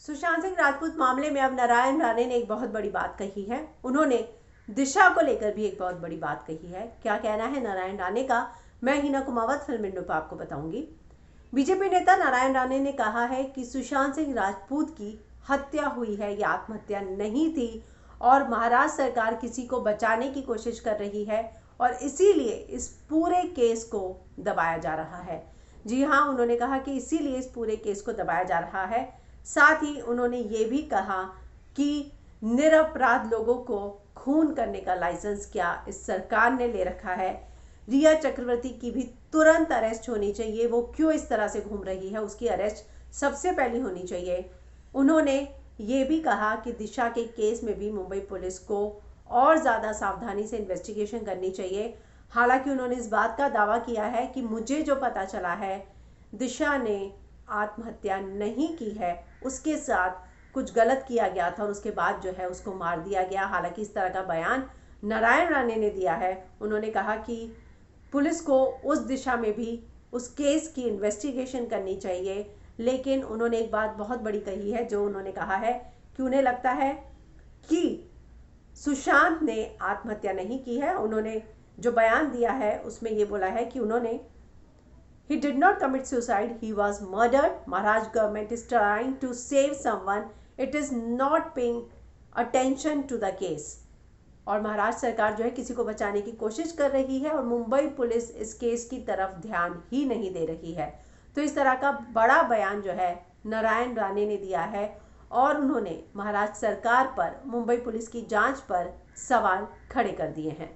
सुशांत सिंह राजपूत मामले में अब नारायण राणे ने एक बहुत बड़ी बात कही है। उन्होंने दिशा को लेकर भी एक बहुत बड़ी बात कही है। क्या कहना है नारायण राणे का, मैं हिना कुमावत फिल्म इंडो पर आपको बताऊंगी। बीजेपी नेता नारायण राणे ने कहा है कि सुशांत सिंह राजपूत की हत्या हुई है, यह आत्महत्या नहीं थी और महाराष्ट्र सरकार किसी को बचाने की कोशिश कर रही है और इसीलिए इस पूरे केस को दबाया जा रहा है। जी हाँ, उन्होंने कहा कि इसीलिए इस पूरे केस को दबाया जा रहा है। साथ ही उन्होंने ये भी कहा कि निरपराध लोगों को खून करने का लाइसेंस क्या इस सरकार ने ले रखा है। रिया चक्रवर्ती की भी तुरंत अरेस्ट होनी चाहिए। वो क्यों इस तरह से घूम रही है, उसकी अरेस्ट सबसे पहले होनी चाहिए। उन्होंने ये भी कहा कि दिशा के केस में भी मुंबई पुलिस को और ज़्यादा सावधानी से इन्वेस्टिगेशन करनी चाहिए। हालांकि उन्होंने इस बात का दावा किया है कि मुझे जो पता चला है, दिशा ने आत्महत्या नहीं की है, उसके साथ कुछ गलत किया गया था और उसके बाद जो है उसको मार दिया गया। हालांकि इस तरह का बयान नारायण राणे ने दिया है। उन्होंने कहा कि पुलिस को उस दिशा में भी उस केस की इन्वेस्टिगेशन करनी चाहिए। लेकिन उन्होंने एक बात बहुत बड़ी कही है, जो उन्होंने कहा है कि उन्हें लगता है कि सुशांत ने आत्महत्या नहीं की है। उन्होंने जो बयान दिया है उसमें ये बोला है कि उन्होंने He did not commit suicide. He was murdered. Maharashtra government is trying to save someone. It is not paying attention to the case. और महाराष्ट्र सरकार जो है किसी को बचाने की कोशिश कर रही है और मुंबई पुलिस इस केस की तरफ ध्यान ही नहीं दे रही है। तो इस तरह का बड़ा बयान जो है नारायण राणे ने दिया है और उन्होंने महाराष्ट्र सरकार पर, मुंबई पुलिस की जांच पर सवाल खड़े कर दिए हैं।